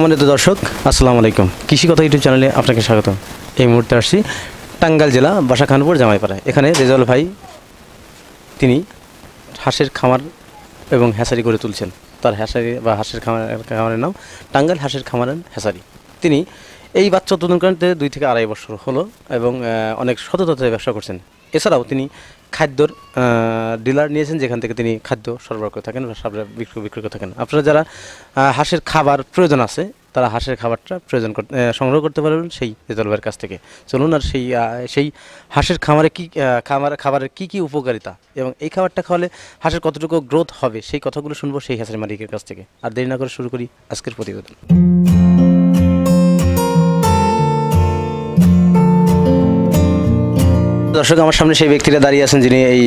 সম্মানিত দর্শক, আসসালামু আলাইকুম। কৃষি কথা ইউটিউব চ্যানেলে আপনাকে স্বাগত। এই মুহূর্তে আসছি টাঙ্গাইল জেলা বাসাখানপুর জামাইপাড়ায়। এখানে রেজাউল ভাই তিনি হাঁসের খামার এবং হ্যাসারি করে তুলছেন। তার হ্যাসারি বা হাঁসের খামারের নাম টাঙ্গাইল হাঁসের খামার হ্যাসারি। তিনি এই বাচ্চা উৎপাদন করতে 2 থেকে আড়াই বছর হলো এবং অনেক সততায় ব্যবসা করছেন। এছাড়াও তিনি খাদ্যর ডিলার নিয়েছেন, যেখান থেকে তিনি খাদ্য সরবরাহ করে থাকেন বা বিক্রি করে থাকেন। আপনারা যারা হাঁসের খাবার প্রয়োজন আছে, তারা হাঁসের খাবারটা সংগ্রহ করতে পারবেন সেই রেজাউল ভাইয়ের কাছ থেকে। চলুন আর সেই হাঁসের খাবারের কী উপকারিতা এবং এই খাবারটা খাওয়ালে হাঁসের কতটুকু গ্রোথ হবে সেই কথাগুলো শুনবো সেই হাঁসের মালিকের কাছ থেকে। আর দেরি না করে শুরু করি আজকের প্রতিবেদন। দর্শক, আমার সামনে সেই ব্যক্তিরা দাঁড়িয়ে আছেন যিনি এই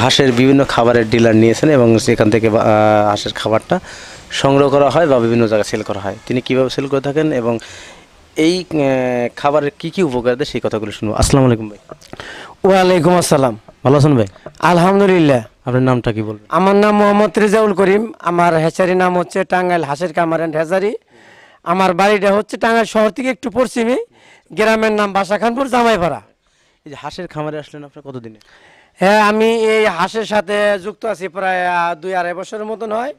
হাঁসের বিভিন্ন খাবারের ডিলার নিয়েছেন এবং সেখান থেকে হাঁসের খাবারটা সংগ্রহ করা হয় বা বিভিন্ন জায়গায় সেল করা হয়। তিনি কীভাবে সেল করে থাকেন এবং এই খাবারের কী উপকারিতা সেই কথাগুলো শুনবো। আসসালামু আলাইকুম ভাই। ওয়ালাইকুম আসসালাম। ভালো আছেন ভাই? আলহামদুলিল্লাহ। আপনার নামটা কি বলবেন? আমার নাম মোহাম্মদ রেজাউল করিম। আমার হ্যাচারির নাম হচ্ছে টাঙ্গাইল হাঁসের খামার অ্যান্ড হ্যাচারি। আমার বাড়িটা হচ্ছে টাঙ্গাইল শহর থেকে একটু পশ্চিমে, গ্রামের নাম বাসাখানপুর জামাইপাড়া। এই যে হাঁসের খামারে আসলেন আপনার কতদিনে? হ্যাঁ, আমি এই হাঁসের সাথে যুক্ত আছি প্রায় 2-2.5 বছরের মতন হয়।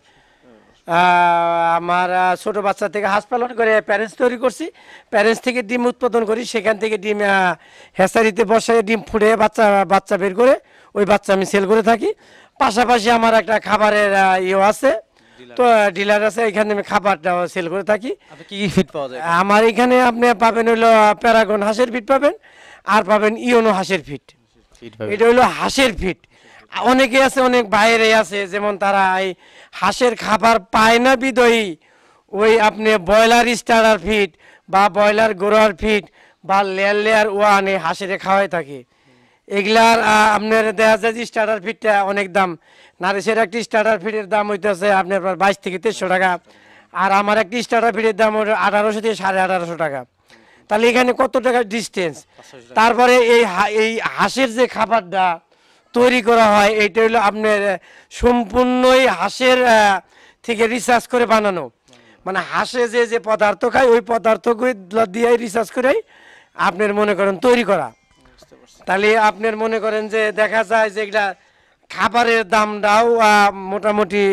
আমার ছোট বাচ্চা থেকে হাঁস পালন করে প্যারেন্টস তৈরি করছি, প্যারেন্টস থেকে ডিম উৎপাদন করি, সেখান থেকে ডিম হ্যাচারিতে বসায় ডিম ফুটে বাচ্চা বের করে ওই বাচ্চা আমি সেল করে থাকি। পাশাপাশি আমার একটা খাবারের ইয়ে আছে, তো ডিলার আছে, এখানে আমি খাবারটাও সেল করে থাকি। কি ফিড পাওয়া যায়? আমার এখানে আপনি পাবেন হইলো প্যারাগন হাঁসের ফিট পাবেন, আর পাবেন ইওনো হাঁসের ফিট। এটা হইলো হাঁসের ফিট। অনেকে আছে, অনেক বাইরে আছে, যেমন তারা এই হাঁসের খাবার পায় না বিদয়ী ওই আপনি ব্রয়লার স্টার্টার ফিট বা ব্রয়লার গোড়ার ফিট বা লেয়ার ওয়ান এই হাঁসের খাওয়াই থাকে। এগুলার আপনার দেখা যায় যে স্টার্টার ফিটটা অনেক দাম। নারিশের একটি স্টার্টার ফিটের দাম হইতেছে আপনার 22 থেকে 2300 টাকা, আর আমার একটি স্টার্টার ফিটের দাম 1800 থেকে 1850 টাকা। তাহলে এখানে কত টাকা ডিস্টেন্স। তারপরে এই হাঁসের যে খাবারটা তৈরি করা হয়, এইটা হলো আপনার সম্পূর্ণই হাঁসের থেকে রিসার্চ করে বানানো। মানে হাঁসে যে পদার্থ খায় ওই পদার্থগুলো দিয়ে রিসার্চ করে আপনার মনে করেন তৈরি করা। তাহলে আপনার মনে করেন যে দেখা যায় যে এগুলা খাবারের দামটাও মোটামুটি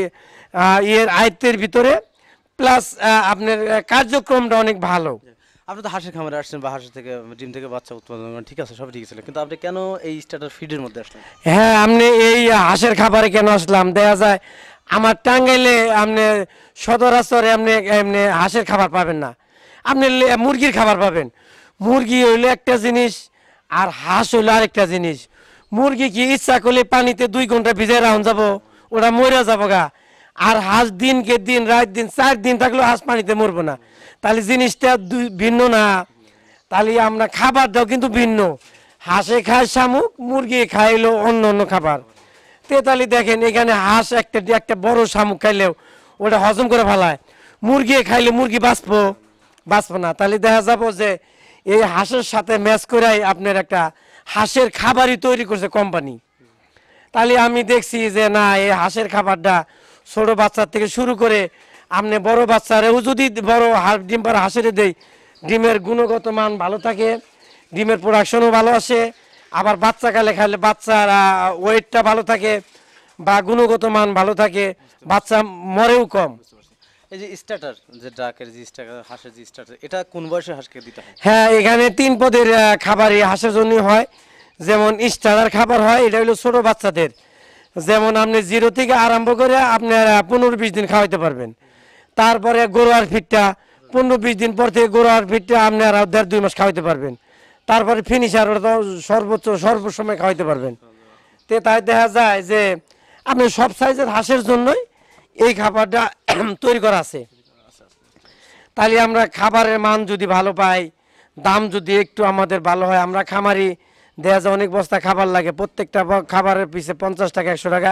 আয়ত্তের ভিতরে, প্লাস আপনার কার্যক্রমটা অনেক ভালো। আপনি তো হাঁসের খামারে আসছেন বা হাঁসের থেকে ডিম থেকে বাচ্চা উৎপাদন, ঠিক আছে, সব ঠিক ছিল, কিন্তু আপনি কেন এই স্টার্টার ফিডের মধ্যে আসলেন? হ্যাঁ, আপনি এই হাঁসের খাবারে কেন আসলাম, দেখা যায় আমার টাঙ্গাইলে আপনি সদরাচরে এমনি হাঁসের খাবার পাবেন না, আপনি মুরগির খাবার পাবেন। মুরগি হইলো একটা জিনিস আর হাঁস হইলো আরেকটা জিনিস। মুরগি কি ইচ্ছা করলে পানিতে 2 ঘন্টা ভিজে রাখুন যাব, ওরা মরে যাবো গা। আর হাঁস দিনকে দিন রাত দিন 4 দিন থাকলেও হাঁস পানিতে মরবো না। তাহলে জিনিসটা ভিন্ন না, তাহলে আমরা খাবারটাও কিন্তু ভিন্ন। হাঁসে খায় শামুক, মুরগি খাইলো অন্য খাবার। তাহলে দেখেন এখানে হাঁস একটা বড় শামুক খাইলেও ওটা হজম করে ফেলায়, মুরগি খাইলে মুরগি বাঁচবো না। তাহলে দেখা যাবো যে এই হাঁসের সাথে ম্যাচ করাই আপনার একটা হাঁসের খাবারই তৈরি করছে কোম্পানি। তাহলে আমি দেখছি যে না, এই হাঁসের খাবারটা ছোট বাচ্চার থেকে শুরু করে আপনি বড় বাচ্চারেও যদি বড় ডিম পাড়া হাঁসের দেয়, ডিমের গুণগত মান ভালো থাকে, ডিমের প্রোডাকশনও ভালো আসে, আবার বাচ্চাকালে খাইলে বাচ্চার ওয়েটটা ভালো থাকে বা গুণগত মান ভালো থাকে, বাচ্চা মরেও কম। এই যে স্টার্টার, যে ডাকের যে স্টার্টার, হাঁসের যে স্টার্টার, এটা কোন বয়সে হাঁসকে দিতে হয়? হ্যাঁ, এখানে 3 পদের খাবারই হাঁসের জন্য হয়। যেমন স্টার্টার খাবার হয়, এটা হলো ছোট বাচ্চাদের, যেমন আপনি 0 থেকে আরম্ভ করে আপনার 15-20 দিন খাওয়াইতে পারবেন। তারপরে গরুয়ার ফিটটা 15-20 দিন পর থেকে গরুয়ার ফিটটা আপনার 1.5-2 মাস খাওয়াইতে পারবেন। তারপরে ফিনিশার ওটা সর্বসময় খাওয়াইতে পারবেন। তাই দেখা যায় যে আপনি সব সাইজের হাঁসের জন্যই এই খাবারটা তৈরি করা আছে। তাহলে আমরা খাবারের মান যদি ভালো পাই, দাম যদি একটু আমাদের ভালো হয়, আমরা খামারি দেখা যায় অনেক বস্তা খাবার লাগে, প্রত্যেকটা খাবারের পিছে 50 টাকা 100 টাকা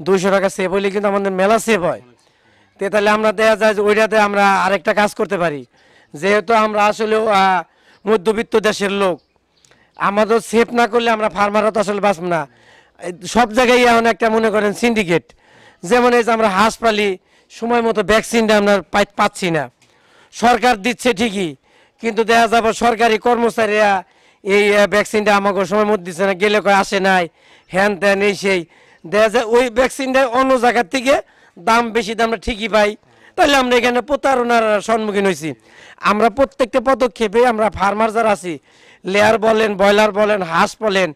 200 টাকা সেভ হইলে কিন্তু আমাদের মেলা সেভ হয়। তাহলে আমরা দেখা যায় যে ওইটাতে আমরা আরেকটা কাজ করতে পারি, যেহেতু আমরা আসলে মধ্যবিত্ত দেশের লোক, আমাদের সেভ না করলে আমরা ফার্মাররা তো আসলে বাঁচব না। সব জায়গায় এখন একটা মনে করেন সিন্ডিকেট, যেমন এই যে আমরা হাঁস পালি, সময় মতো ভ্যাকসিনটা আমরা পাচ্ছি না, সরকার দিচ্ছে ঠিকই, কিন্তু দেখা যাবে সরকারি কর্মচারীরা এই ভ্যাকসিনটা আমাকে সময় মধ্যে দিচ্ছে না, গেলে কয় আসে নাই, হ্যান ত্যান এই সেই। দেখা যায় ওই ভ্যাকসিনটা অন্য জায়গার থেকে দাম বেশি, দামটা ঠিকই পাই, তাহলে আমরা এখানে প্রতারণার সম্মুখীন হয়েছি। আমরা প্রত্যেকটা পদক্ষেপে আমরা ফার্মার যারা আছি, লেয়ার বলেন, ব্রয়লার বলেন, হাঁস বলেন,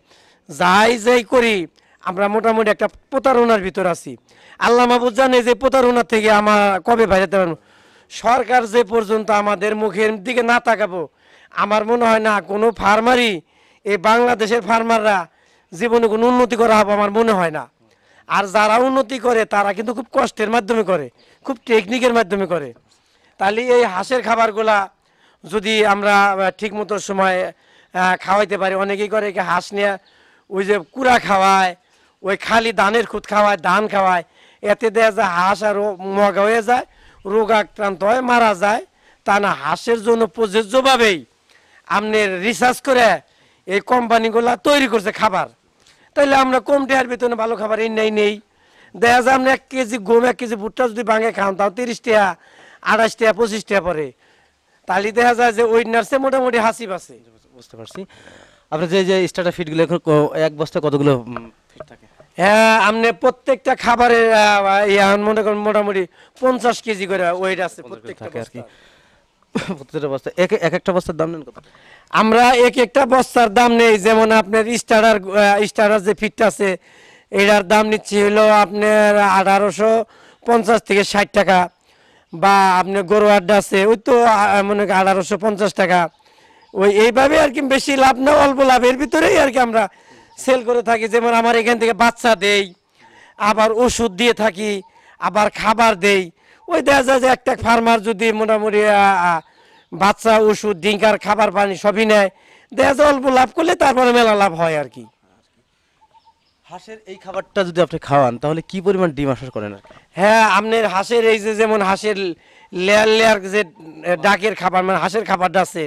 যাই করি আমরা মোটামুটি একটা প্রতারণার ভিতর আছি। আল্লাহ মাহবুব জানে যে প্রতারণা থেকে আমার কবে বাইরে পারবো। সরকার যে পর্যন্ত আমাদের মুখের দিকে না তাকাবো, আমার মনে হয় না কোনো ফার্মারই, এই বাংলাদেশের ফার্মাররা জীবনে কোনো উন্নতি করা হবে আমার মনে হয় না। আর যারা উন্নতি করে তারা কিন্তু খুব কষ্টের মাধ্যমে করে, খুব টেকনিকের মাধ্যমে করে। তাহলে এই হাঁসের খাবারগুলা যদি আমরা ঠিক মতো সময় খাওয়াইতে পারি, অনেকেই করে কি হাঁস নিয়ে ওই যে কুড়া খাওয়ায়, ওই খালি ধানের খুদ খাওয়ায়, ধান খাওয়ায়, এতে দেওয়া যায় হাঁস আরও মগা হয়ে যায়, রোগাক্রান্ত হয়, মারা যায়। তা না, হাঁসের জন্য প্রযোজ্যভাবেই আপনি রিসার্চ করে এই কোম্পানিগুলা তৈরি করছে খাবার। তাইলে আমরা কম টাকার ভিতরে ভালো খাবার এই নেই। দেখা যায় আপনি 1 কেজি গম, 1 কেজি ভুট্টা যদি ভাঙে খান, তাও 30 টাকা, 28 টাকা, 25 টাকা পরে। তাহলে দেখা যায় যে ওই নার্সে মোটামুটি হাসি পাচ্ছে। বুঝতে পারছি। আপনার যে স্টার্টার ফিডগুলো এখন এক বস্তা কতগুলো ফিট থাকে? হ্যাঁ, আপনি প্রত্যেকটা খাবারের মনে করেন মোটামুটি 50 কেজি করে ওয়েট আছে প্রত্যেকটা থাকে আর কি। বস্তার। প্রত্যেকটা বস্তা এক একটা বস্তার দাম নেন কত? আমরা একটা বস্তার দাম নেই, যেমন আপনার স্টার্টার যে ফিটটা আছে এটার দাম নিচ্ছি হলো আপনার 1850 থেকে 60 টাকা। বা আপনার গরু আড্ডা আছে ওই তো মনে করেন 1850 টাকা। ওই এইভাবে আর কি, বেশি লাভ না, অল্প লাভের ভিতরেই আর কি আমরা সেল করে থাকি। যেমন আমার এখান থেকে বাচ্চা দেই, আবার ওষুধ দিয়ে থাকি, আবার খাবার দেই। ওই দেখা যায় যে একটা ফার্মার যদি মোটামুটি বাচ্চা, ওষুধ, ডিঙ্কার, খাবার, পানি সবই নেয়, দেখা যায় অল্প লাভ করলে তারপরে মেলা লাভ হয় আর কি। হাঁসের এই খাবারটা যদি আপনি খাওয়ান তাহলে কি পরিমাণ ডিম আশা করেন? হ্যাঁ, আপনার হাঁসের এই যে যেমন হাঁসের লেয়ার যে ডাকের খাবার, মানে হাঁসের খাবারটা আছে,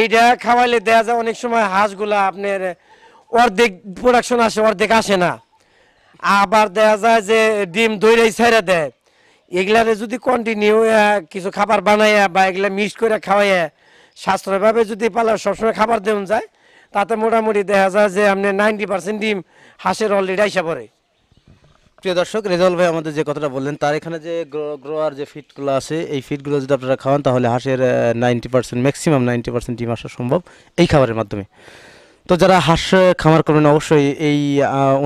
এইটা খাওয়াইলে দেখা যায় অনেক সময় হাঁসগুলা আপনার অর্ধেক প্রোডাকশন আসে, অর্ধেক আসে না। আবার দেখা যায় যে ডিম দইরাই ছেড়ে দেয়। এগুলারে যদি কন্টিনিউ কিছু খাবার বানাইয়া বা এগুলা মিক্স করে খাওয়াইয়া সাশ্রয়ভাবে যদি পালা সবসময় খাবার দেওয়া যায়, তাতে মোটামুটি দেখা যায় যে আপনার 90% ডিম হাঁসের অলরেডি আইসা পড়ে। প্রিয় দর্শক, রেজাউল ভাই আমাদের যে কথাটা বললেন, তার এখানে যে গ্রোয়ার যে ফিডগুলো আছে, এই ফিডগুলো যদি আপনারা খাওয়ান তাহলে হাঁসের 90%, ম্যাক্সিমাম 90% ডিম আসা সম্ভব এই খাবারের মাধ্যমে। তো যারা হাঁস খামার করবেন অবশ্যই এই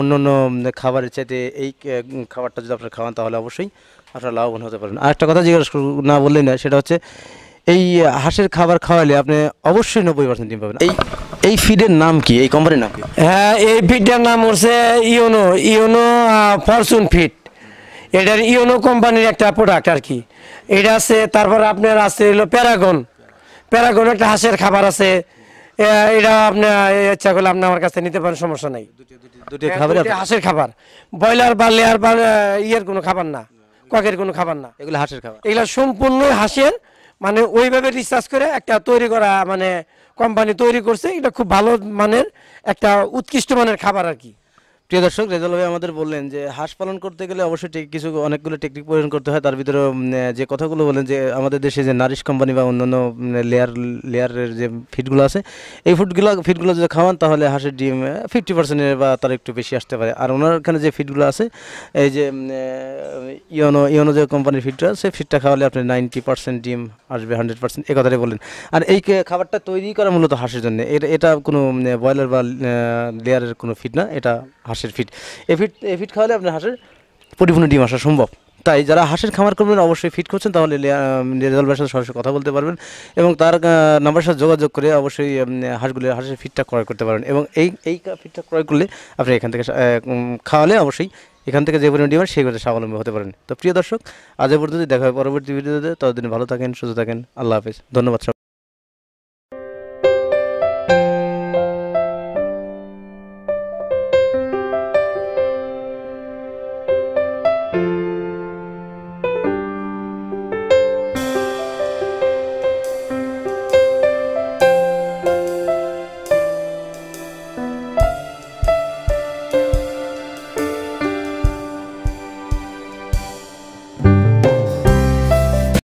অন্য খাবারের চাইতে এই খাবারটা যদি আপনারা খাওয়ান তাহলে অবশ্যই আপনারা লাভবান হতে পারেন। আর একটা কথা জিজ্ঞেস না বললেই না, সেটা হচ্ছে এই হাঁসের খাবার খাওয়ালে আপনি অবশ্যই 90% ডিম পাবেন। এই ফিডের নাম কি? এই কোম্পানির নাম কি? হ্যাঁ, এই ফিডটার নাম হচ্ছে ইওনো ফরচুন ফিড। এটার ইওনো কোম্পানির একটা প্রোডাক্ট আর কি। এটা আছে, তারপর আপনার আছে হলো প্যারাগন একটা হাঁসের খাবার আছে। এটা আপনার ইচ্ছা করলে আপনি আমার কাছে নিতে পারেন, সমস্যা নাই। দুটি খাবার হাঁসের খাবার, ব্রয়লার বা লেয়ার বা ইয়ের কোনো খাবার না, ককের কোনো খাবার না, এগুলো হাঁসের খাবার। এগুলো সম্পূর্ণ হাঁসের, মানে ওইভাবে রিসার্চ করে একটা তৈরি করা, মানে কোম্পানি তৈরি করছে। এটা খুব ভালো মানের একটা উৎকৃষ্ট মানের খাবার আর কি। প্রিয় দর্শক, রেজাউল ভাই আমাদের বললেন যে হাঁস পালন করতে গেলে অবশ্যই কিছু অনেকগুলো টেকনিক প্রয়োজন করতে হয়। তার ভিতরে যে কথাগুলো বলেন যে আমাদের দেশে যে নারিশ কোম্পানি বা অন্যান্য লেয়ারের যে ফিডগুলো আছে, এই ফিডগুলো যদি খাওয়ান তাহলে হাঁসের ডিম 50% বা তার একটু বেশি আসতে পারে। আর ওনার এখানে যে ফিডগুলো আছে, এই যে ইওনো যে কোম্পানির ফিডটা আছে, ফিডটা খাওয়ালে আপনি 90% ডিম আসবে, 100% এই কথাটাই বলেন। আর এই খাবারটা তৈরি করা মূলত হাঁসের জন্য, এটা কোনো ব্রয়লার বা লেয়ারের কোনো ফিড না, এটা হাঁসের ফিড। এই ফিড খাওয়ালে আপনার হাঁসের পরিপূর্ণ ডিম আসা সম্ভব। তাই যারা হাঁসের খামার করবেন অবশ্যই ফিড করছেন তাহলে রেজাউল ভাইয়ের সাথে সরাসরি কথা বলতে পারবেন এবং তার নাম্বারের সাথে যোগাযোগ করে অবশ্যই হাঁসের ফিডটা ক্রয় করতে পারবেন। এবং এই ফিডটা ক্রয় করলে আপনি এখান থেকে খাওয়ালে অবশ্যই এখান থেকে যে পরিমাণ ডিম সেই করে স্বাবলম্বী হতে পারেন। তো প্রিয় দর্শক, আজ পর্যন্ত দেখা হয় পরবর্তী ভিডিওতে। ততদিন ভালো থাকেন, সুস্থ থাকেন। আল্লাহ হাফেজ। ধন্যবাদ।